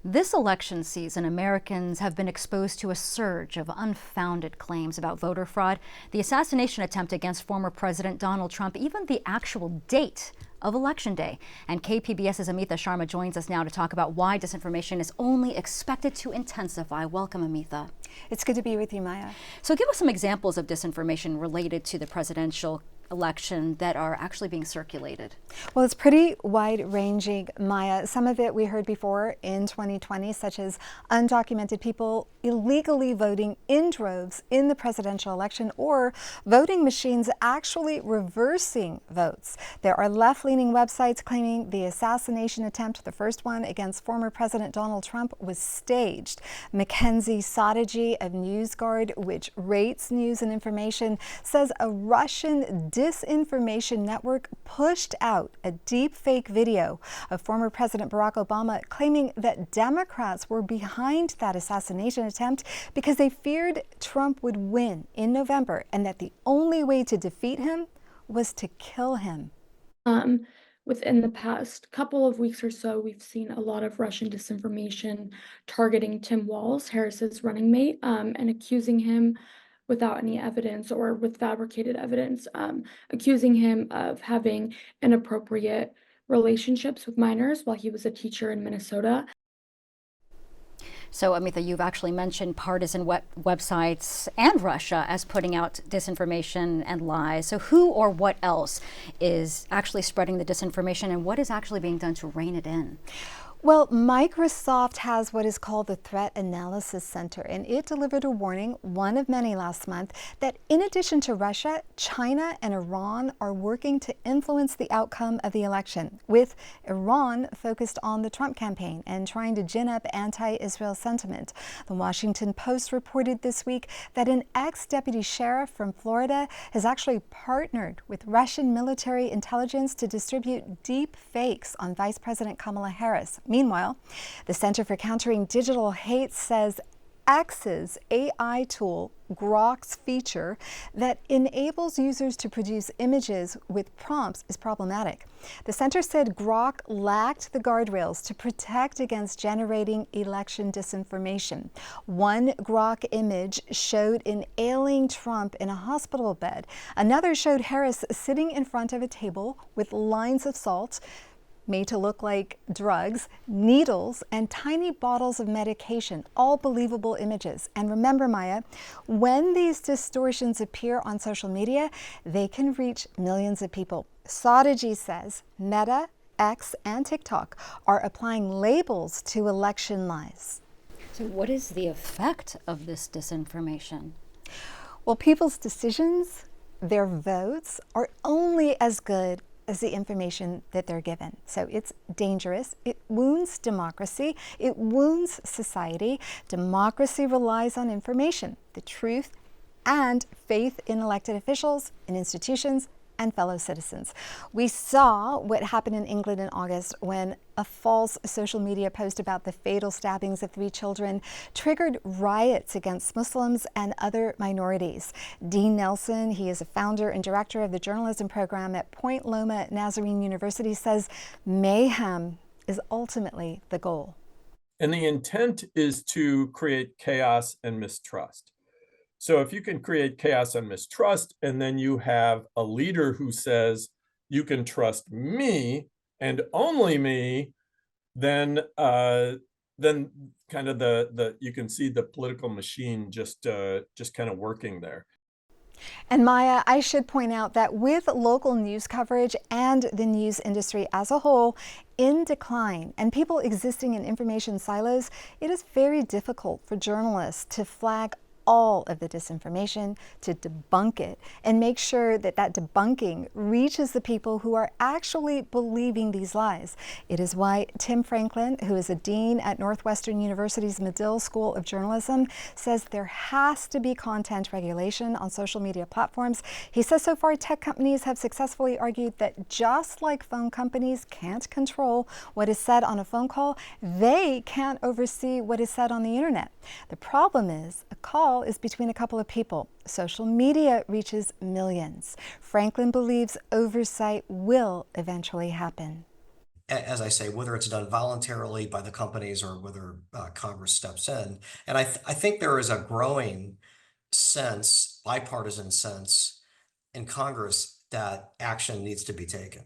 This election season, Americans have been exposed to a surge of unfounded claims about voter fraud, the assassination attempt against former President Donald Trump, even the actual date of Election Day. And KPBS's Amitha Sharma joins us now to talk about why disinformation is only expected to intensify. Welcome, Amitha. It's good to be with you, Maya. So give us some examples of disinformation related to the presidential election that are actually being circulated. Well, it's pretty wide-ranging, Maya. Some of it we heard before in 2020, such as undocumented people illegally voting in droves in the presidential election, or voting machines actually reversing votes. There are left-leaning websites claiming the assassination attempt, the first one against former President Donald Trump, was staged. Mackenzie Sotigi of NewsGuard, which rates news and information, says a Russian disinformation network pushed out a deep fake video of former President Barack Obama claiming that Democrats were behind that assassination attempt because they feared Trump would win in November and that the only way to defeat him was to kill him. Within the past couple of weeks or so, we've seen a lot of Russian disinformation targeting Tim Walz, Harris's running mate, and accusing him without any evidence or with fabricated evidence, accusing him of having inappropriate relationships with minors while he was a teacher in Minnesota. So, Amitha, you've actually mentioned partisan websites and Russia as putting out disinformation and lies. So who or what else is actually spreading the disinformation, and what is actually being done to rein it in? Well, Microsoft has what is called the Threat Analysis Center, and it delivered a warning, one of many last month, that in addition to Russia, China and Iran are working to influence the outcome of the election, with Iran focused on the Trump campaign and trying to gin up anti-Israel sentiment. The Washington Post reported this week that an ex-deputy sheriff from Florida has actually partnered with Russian military intelligence to distribute deep fakes on Vice President Kamala Harris. Meanwhile, the Center for Countering Digital Hate says X's AI tool, Grok's feature that enables users to produce images with prompts is problematic. The center said Grok lacked the guardrails to protect against generating election disinformation. One Grok image showed an ailing Trump in a hospital bed. Another showed Harris sitting in front of a table with lines of salt made to look like drugs, needles, and tiny bottles of medication, all believable images. And remember, Maya, when these distortions appear on social media, they can reach millions of people. Sotigi says Meta, X, and TikTok are applying labels to election lies. So what is the effect of this disinformation? Well, people's decisions, their votes, are only as good as the information that they're given. So it's dangerous. It wounds democracy. It wounds society. Democracy relies on information, the truth, and faith in elected officials, in institutions, and fellow citizens. We saw what happened in England in August when a false social media post about the fatal stabbings of 3 children triggered riots against Muslims and other minorities. Dean Nelson, he is a founder and director of the journalism program at Point Loma Nazarene University, says mayhem is ultimately the goal. And the intent is to create chaos and mistrust. So if you can create chaos and mistrust, and then you have a leader who says, you can trust me and only me, then kind of you can see the political machine just kind of working there. And Maya, I should point out that with local news coverage and the news industry as a whole in decline and people existing in information silos, it is very difficult for journalists to flag all of the disinformation, to debunk it, and make sure that that debunking reaches the people who are actually believing these lies. It is why Tim Franklin, who is a dean at Northwestern University's Medill School of Journalism, says there has to be content regulation on social media platforms. He says so far tech companies have successfully argued that just like phone companies can't control what is said on a phone call, they can't oversee what is said on the internet. The problem is a call is between a couple of people. Social media reaches millions. Franklin believes oversight will eventually happen. as I say, whether it's done voluntarily by the companies or whether Congress steps in. And I think there is a growing sense, bipartisan sense in Congress that action needs to be taken.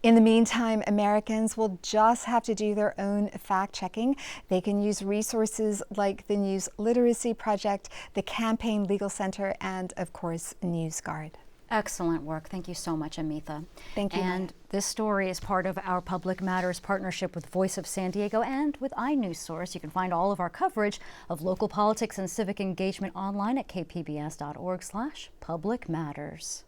In the meantime, Americans will just have to do their own fact-checking. They can use resources like the News Literacy Project, the Campaign Legal Center, and of course, NewsGuard. Excellent work. Thank you so much, Amitha. Thank you. And this story is part of our Public Matters partnership with Voice of San Diego and with iNewsSource. You can find all of our coverage of local politics and civic engagement online at kpbs.org/publicmatters.